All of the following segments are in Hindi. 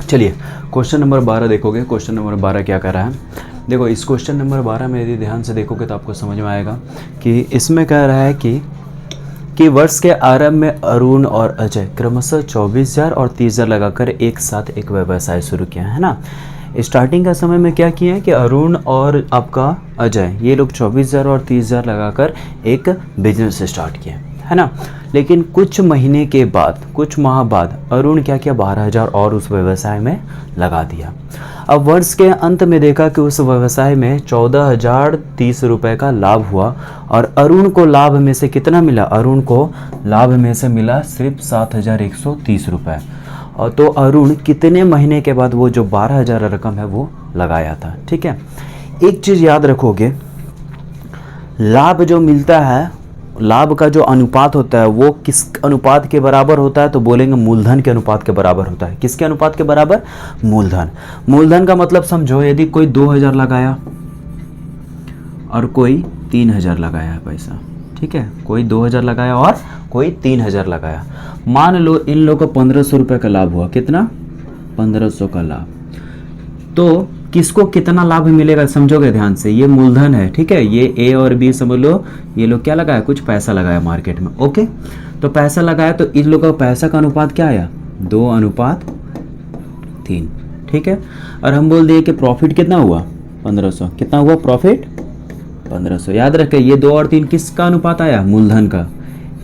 चलिए क्वेश्चन नंबर 12 देखोगे। क्वेश्चन नंबर 12 क्या कर रहा है, देखो इस क्वेश्चन नंबर 12 में यदि ध्यान से देखोगे तो आपको समझ में आएगा कि इसमें कह रहा है कि वर्ष के आरंभ में अरुण और अजय क्रमशः 24,000 और 30,000 लगाकर एक साथ एक व्यवसाय शुरू किया है ना। स्टार्टिंग का समय में क्या किया है कि अरुण और आपका अजय ये लोग 24,000 और 30,000 लगाकर एक बिजनेस स्टार्ट किया है ना। लेकिन कुछ महीने के बाद, कुछ माह बाद अरुण क्या किया, 12,000 और उस व्यवसाय में लगा दिया। अब वर्ष के अंत में देखा कि उस व्यवसाय में 14,030 रुपये का लाभ हुआ और अरुण को लाभ में से कितना मिला, अरुण को लाभ में से मिला सिर्फ 7,130 रुपये। और तो अरुण कितने महीने के बाद वो जो 12,000 रकम है वो लगाया था। ठीक है, एक चीज़ याद रखोगे, लाभ जो मिलता है, लाभ का जो अनुपात होता है वो किस अनुपात के बराबर होता है, तो बोलेंगे मूलधन के अनुपात के बराबर होता है। किसके अनुपात के बराबर, मूलधन। मूलधन का मतलब समझो, यदि कोई 2,000 लगाया और कोई 3,000 लगाया है पैसा, ठीक है, कोई 2,000 लगाया और कोई 3,000 लगाया, मान लो इन लोगों को 1,500 रुपये का लाभ हुआ। कितना, 1,500 का लाभ। तो किसको कितना लाभ मिलेगा समझोगे ध्यान से, ये मूलधन है, ठीक है, ये ए और बी समझ लो, ये लोग क्या लगाया, कुछ पैसा लगाया मार्केट में। ओके, तो पैसा लगाया तो इन लोगों का पैसा का अनुपात क्या आया, 2:3। ठीक है, और हम बोल दिए कि प्रॉफिट कितना हुआ, 1,500। कितना हुआ प्रॉफिट, 1,500। याद रखें ये 2 और 3 किसका अनुपात आया, मूलधन का।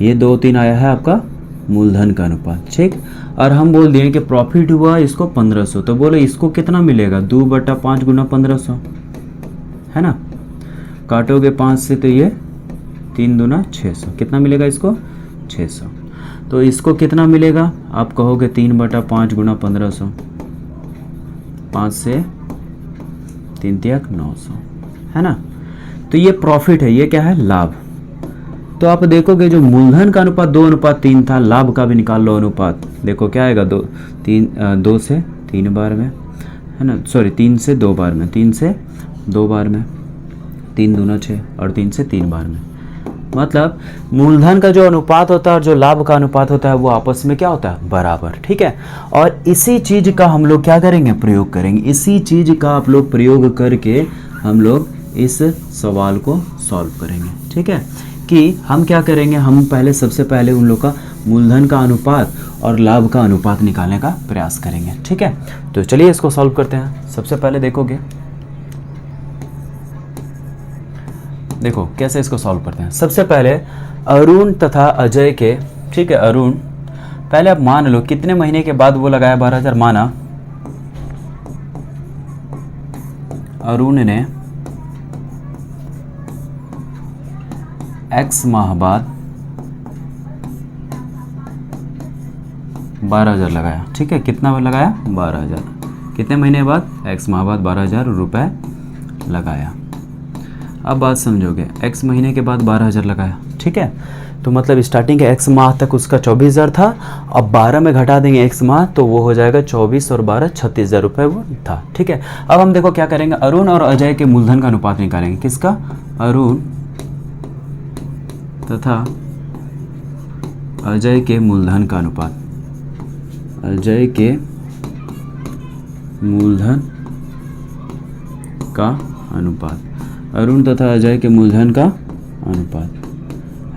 ये 2 3 आया है आपका मूलधन का अनुपात। ठीक, और हम बोल दिए कि प्रॉफिट हुआ इसको 1,500, तो बोले इसको कितना मिलेगा, 2/5 गुना 1,500 है ना। काटोगे 5 से तो ये 3 दूना 600, कितना मिलेगा इसको, 600। तो इसको कितना मिलेगा, आप कहोगे 3/5 गुना 1,500, 5 से 3 तिया 900 है ना। तो ये प्रॉफिट है, ये क्या है, लाभ। तो आप देखोगे जो मूलधन का अनुपात 2:3 था, लाभ का भी निकाल लो अनुपात, देखो क्या आएगा, 2 से 3 बार में है ना, सॉरी 3 से 2 बार में, 3 से 2 बार में, 3 दूना 6 और 3 से 3 बार में। मतलब मूलधन का जो अनुपात होता है और जो लाभ का अनुपात होता है वो आपस में क्या होता है, बराबर। ठीक है, और इसी चीज़ का हम लोग क्या करेंगे, प्रयोग करेंगे। इसी चीज़ का आप लोग प्रयोग करके हम लोग इस सवाल को सॉल्व करेंगे। ठीक है, कि हम क्या करेंगे, हम पहले सबसे पहले उन लोग का मूलधन का अनुपात और लाभ का अनुपात निकालने का प्रयास करेंगे। ठीक है, तो चलिए इसको सॉल्व करते हैं। सबसे पहले देखोगे, देखो कैसे इसको सॉल्व करते हैं। सबसे पहले अरुण तथा अजय के, ठीक है, अरुण पहले आप मान लो कितने महीने के बाद वो लगाया 12,000, माना अरुण ने x माह बाद 12,000 लगाया। ठीक है, कितना बार लगाया, 12,000। कितने महीने बाद, x माह बाद 12,000 रुपये लगाया। अब बात समझोगे, x महीने के बाद 12,000 लगाया। ठीक है, तो मतलब स्टार्टिंग के x माह तक उसका 24,000 था, अब 12 में घटा देंगे x माह तो वो हो जाएगा 24 और 12 36,000 रुपये वो था। ठीक है, अब हम देखो क्या करेंगे, अरुण और अजय के मूलधन का अनुपात निकालेंगे। किसका, अरुण तथा अजय के मूलधन का अनुपात, अजय के मूलधन का अनुपात, अरुण तथा अजय के मूलधन का अनुपात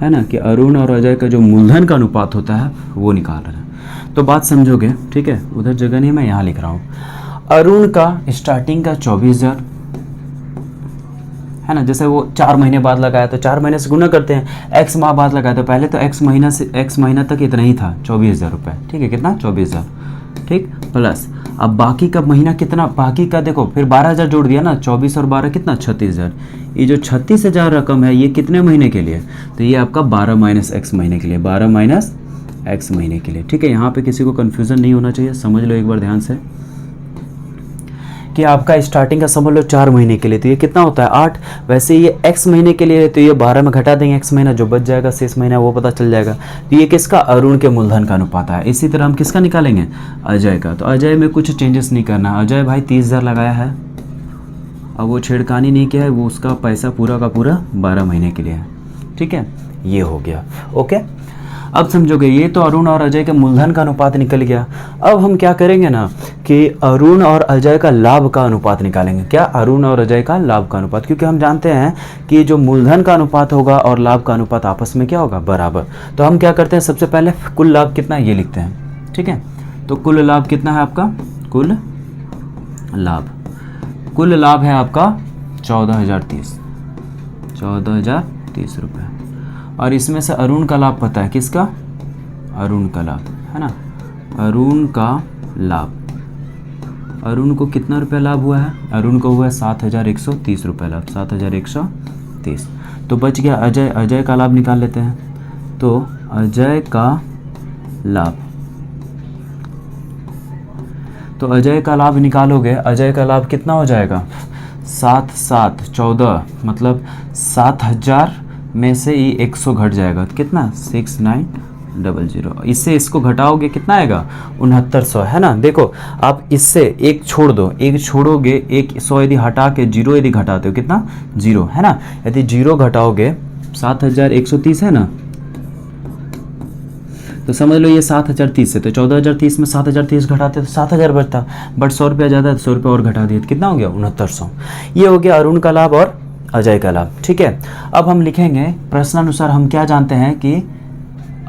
है ना, कि अरुण और अजय का जो मूलधन का अनुपात होता है वो निकाल रहे हैं। तो बात समझोगे, ठीक है, उधर जगह नहीं, मैं यहाँ लिख रहा हूँ। अरुण का स्टार्टिंग का 24,000 है ना, जैसे वो 4 महीने बाद लगाया तो 4 महीने से गुना करते हैं, x माह बाद लगाया तो पहले तो x महीना से x महीना तक इतना ही था, 24,000 रुपये। ठीक है, कितना, 24,000। ठीक, प्लस अब बाकी का महीना कितना, बाकी का देखो फिर 12,000 जोड़ दिया ना, 24 और 12 कितना, 36,000। ये जो 36,000 रकम है ये कितने महीने के लिए, तो ये आपका 12 माइनस x महीने के लिए, 12 माइनस x महीने के लिए। ठीक है, यहाँ पे किसी को कन्फ्यूज़न नहीं होना चाहिए, समझ लो एक बार ध्यान से कि आपका स्टार्टिंग का समझ लो 4 महीने के लिए, तो ये कितना होता है, 8। वैसे ये x महीने के लिए, तो ये 12 में घटा देंगे x महीना, जो बच जाएगा शेष महीना वो पता चल जाएगा। तो ये किसका, अरुण के मूलधन का अनुपात है। इसी तरह हम किसका निकालेंगे, अजय का। तो अजय में कुछ चेंजेस नहीं करना, अजय भाई 30,000 लगाया है, अब वो छेड़खानी नहीं किया है, वो उसका पैसा पूरा का पूरा 12 महीने के लिए है। ठीक है, ये हो गया। ओके, अब समझोगे, ये तो अरुण और अजय के मूलधन का अनुपात निकल गया। अब हम क्या करेंगे ना कि अरुण और अजय का लाभ का अनुपात निकालेंगे। क्या? अरुण और अजय का लाभ का अनुपात, क्योंकि हम जानते हैं कि जो मूलधन का अनुपात होगा और लाभ का अनुपात आपस में क्या होगा? बराबर। तो हम क्या करते हैं, सबसे पहले कुल लाभ कितना है ये लिखते हैं। ठीक है, तो कुल लाभ कितना है आपका? कुल लाभ है आपका 14,030 रुपये। और इसमें से अरुण का लाभ पता है, किसका? अरुण का लाभ है ना, अरुण का लाभ। अरुण को कितना रुपया लाभ हुआ है? अरुण को हुआ है 7,130 रुपये लाभ, 7,130। तो बच गया अजय का लाभ निकाल लेते हैं। तो अजय का लाभ निकालोगे, अजय का लाभ कितना हो जाएगा? 7,7,14, मतलब 7,000 में से ये 100 घट जाएगा, कितना? 6,900। इससे इसको घटाओगे कितना आएगा? 6,900 है ना। देखो आप इससे एक छोड़ दो, एक छोड़ोगे, एक 100 यदि हटा के 0 यदि घटाते हो, कितना? 0 है ना। यदि 0 घटाओगे 7,130 है ना, तो समझ लो ये 7,030 से, तो 14,030 में 7,030 घटाते तो 7,000 बचता, बट 100 रुपया ज़्यादा है, 100 रुपये और घटा दिए तो कितना हो गया? 6,900। ये हो गया अरुण का लाभ और अजय का लाभ। ठीक है, अब हम लिखेंगे प्रश्नानुसार, हम क्या जानते हैं कि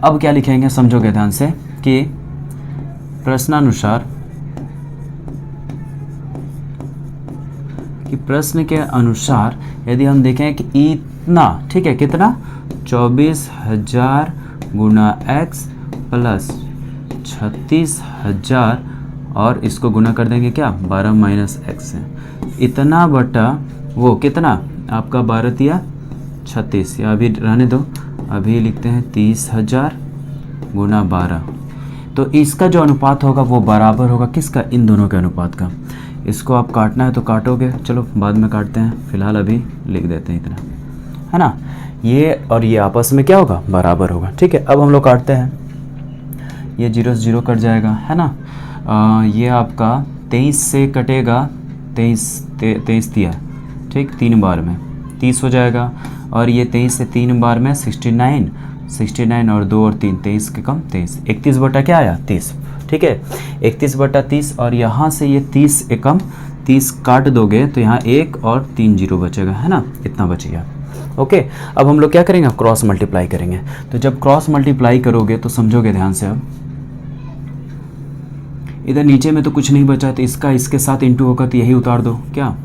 अब क्या लिखेंगे, समझोगे ध्यान से कि प्रश्नानुसार, कि प्रश्न के अनुसार यदि हम देखें कि इतना, ठीक है, कितना? 24,000 गुना x प्लस 36,000 और इसको गुना कर देंगे क्या? 12 माइनस एक्स से, इतना बटा वो कितना आपका 12 या 36, या अभी रहने दो, अभी लिखते हैं 30,000 गुना 12। तो इसका जो अनुपात होगा वो बराबर होगा किसका? इन दोनों के अनुपात का। इसको आप काटना है तो काटोगे, चलो बाद में काटते हैं, फिलहाल अभी लिख देते हैं इतना, है ना। ये और ये आपस में क्या होगा? बराबर होगा। ठीक है, अब हम लोग काटते हैं, ये 0 से 0 कट जाएगा, है ना। ये आपका 23 से कटेगा, 23 दिया, ठीक, 3 बार में 30 हो जाएगा। और ये 23 से 3 बार में 69 और 2 और 3, 23 के कम 23, 31 बटा क्या आया? 30। ठीक है, 31 बटा 30, और यहाँ से ये 30 एकम 30 काट दोगे तो यहाँ 1 और 3 0 बचेगा, है ना, इतना बच गया। ओके, अब हम लोग क्या करेंगे? क्रॉस मल्टीप्लाई करेंगे। तो जब क्रॉस मल्टीप्लाई करोगे तो समझोगे ध्यान से, अब इधर नीचे में तो कुछ नहीं बचा, तो इसका इसके साथ इंटू होगा तो यही उतार दो, क्या?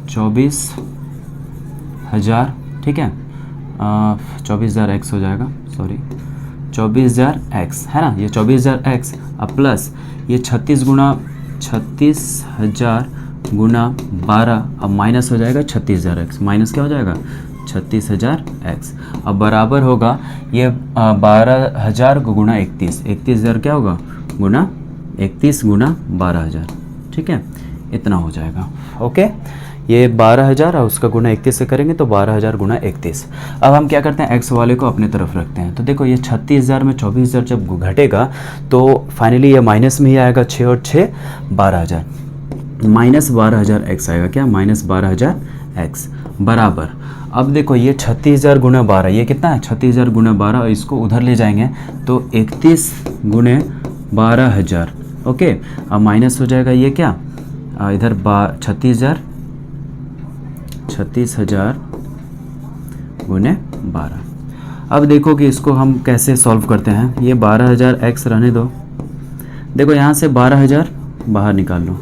24,000, ठीक है, 24,000 एक्स हो जाएगा, सॉरी 24,000 एक्स, है ना, ये 24,000 एक्स अब प्लस ये 36,000 गुना 12, अब माइनस हो जाएगा 36,000 एक्स, माइनस क्या हो जाएगा? 36,000 एक्स। अब बराबर होगा ये 12,000 को गुना 31,000 क्या होगा? गुना 31 गुना 12,000, ठीक है, इतना हो जाएगा। ओके, ये 12,000 और उसका गुना 31 से करेंगे तो 12,000 गुना 31। अब हम क्या करते हैं? एक्स वाले को अपने तरफ रखते हैं। तो देखो ये 36,000 में 24,000 जब घटेगा तो फाइनली ये माइनस में ही आएगा, 6 और 6 12,000, माइनस 12,000 एक्स आएगा, क्या? माइनस 12,000 एक्स बराबर। अब देखो ये 36,000 गुना 12, ये कितना है? 36,000 गुना 12, और इसको उधर ले जाएंगे तो 31 गुने 12,000। ओके, अब माइनस हो जाएगा ये क्या? इधर 36,000 गुने 12। अब देखो कि इसको हम कैसे सॉल्व करते हैं। ये 12,000 एक्स रहने दो, देखो यहाँ से 12,000 बाहर निकाल लो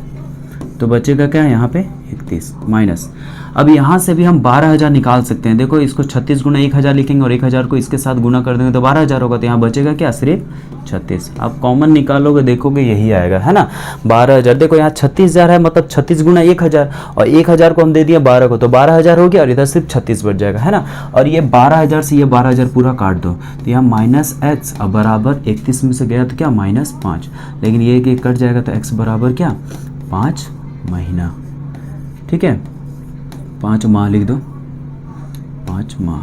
तो बचेगा क्या? यहाँ पे 31 माइनस। अब यहाँ से भी हम 12,000 निकाल सकते हैं। देखो इसको 36 गुना 1,000 लिखेंगे और 1,000 को इसके साथ गुना कर देंगे तो 12,000 होगा, तो यहाँ बचेगा क्या? सिर्फ 36। आप कॉमन निकालोगे देखोगे यही आएगा, है ना, 12,000। देखो यहाँ 36,000 है, मतलब 36 गुना 1,000, और 1,000 को हम दे दिए 12 को तो 12,000 हो गया, और इधर सिर्फ 36 बच जाएगा, है ना। और ये 12,000 से ये 12,000 पूरा काट दो तो यहाँ माइनस एक्स, अब बराबर 31 में से गया तो क्या? -5, लेकिन ये एक कट जाएगा तो एक्स बराबर क्या? 5 महीना, ठीक है, 5 माह लिख दो, 5 माह।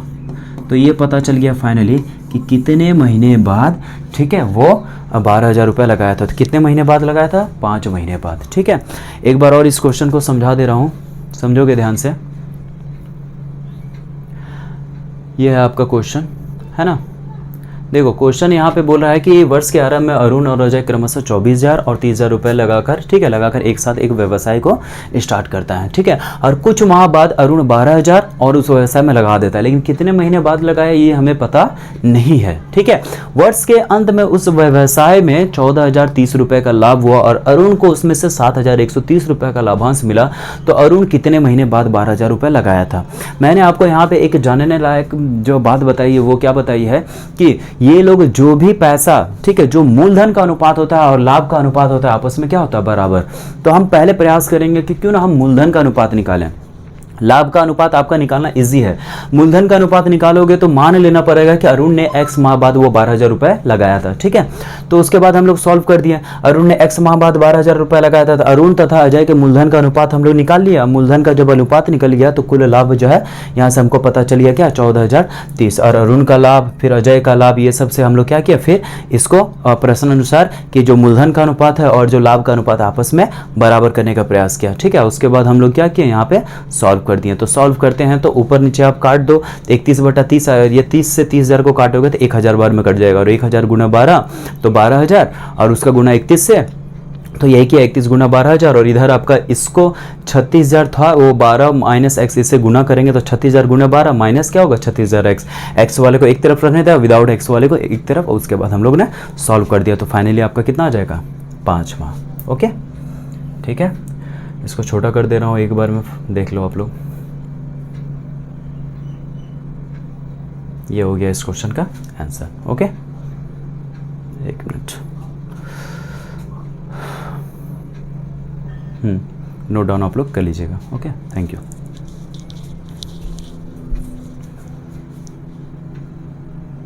तो ये पता चल गया फाइनली कि कितने महीने बाद, ठीक है, वो 12,000 रुपये लगाया था। तो कितने महीने बाद लगाया था? 5 महीने बाद, ठीक है। एक बार और इस क्वेश्चन को समझा दे रहा हूँ, समझोगे ध्यान से। ये है आपका क्वेश्चन, है ना। देखो क्वेश्चन यहाँ पे बोल रहा है कि वर्ष के आरंभ में अरुण और अजय क्रमशः 24,000 और 30,000 रुपये लगाकर, ठीक है, लगाकर एक साथ एक व्यवसाय को स्टार्ट करता है, ठीक है। और कुछ माह बाद अरुण 12,000 और उस व्यवसाय में लगा देता है, लेकिन कितने महीने बाद लगाया ये हमें पता नहीं है, ठीक है। वर्ष के अंत में उस व्यवसाय में 14,030 रुपये का लाभ हुआ और अरुण को उसमें से 7,130 रुपये का लाभांश मिला, तो अरुण कितने महीने बाद 12,000 रुपये लगाया था। मैंने आपको यहाँ पे एक जानने लायक जो बात बताई है, वो क्या बताई है कि ये लोग जो भी पैसा, ठीक है, जो मूलधन का अनुपात होता है और लाभ का अनुपात होता है, आपस में क्या होता है, बराबर। तो हम पहले प्रयास करेंगे कि क्यों ना हम मूलधन का अनुपात निकालें। लाभ का अनुपात आपका निकालना इजी है, मूलधन का अनुपात निकालोगे तो मान लेना पड़ेगा कि अरुण ने x माह बाद वो 12,000 रुपये लगाया था, ठीक है। तो उसके बाद हम लोग सॉल्व कर दिए, अरुण ने x माह बाद 12,000 रुपये लगाया था, तो अरुण तथा अजय के मूलधन का अनुपात हम लोग निकाल लिया। मूलधन का जब अनुपात निकल गया तो कुल लाभ जो है यहाँ से हमको पता चल गया क्या, 14,030, और अरुण का लाभ फिर अजय का लाभ, ये सब से हम लोग क्या किया, फिर इसको प्रश्न अनुसार कि जो मूलधन का अनुपात है और जो लाभ का अनुपात आपस में बराबर करने का प्रयास किया, ठीक है। उसके बाद हम लोग क्या किए, यहाँ पे सॉल्व कर दिए। तो सॉल्व करते हैं तो ऊपर नीचे आप काट दो, 31/30, ये 30 से 30,000 को काटोगे तो 1,000 बार में कट जाएगा, और 1,000 गुना 12 तो 12,000, और उसका गुना 31 से, तो यही किया 31 गुना 12,000, और इधर आपका इसको 36,000 था, वो 12 माइनस एक्स, इससे गुना करेंगे तो 36,000 गुना 12 माइनस क्या होगा, 36,000 एक्स। एक्स वाले को एक तरफ रखने था, विदाउट एक्स वाले को एक तरफ, और उसके बाद हम लोग ने सॉल्व कर दिया। तो फाइनली आपका कितना आ जाएगा, 5 माह। ओके, ठीक है। इसको छोटा कर दे रहा हूँ, एक बार में देख लो आप लोग। ये हो गया इस क्वेश्चन का आंसर। ओके, एक मिनट, नोट डाउन आप लोग कर लीजिएगा। Okay, thank you.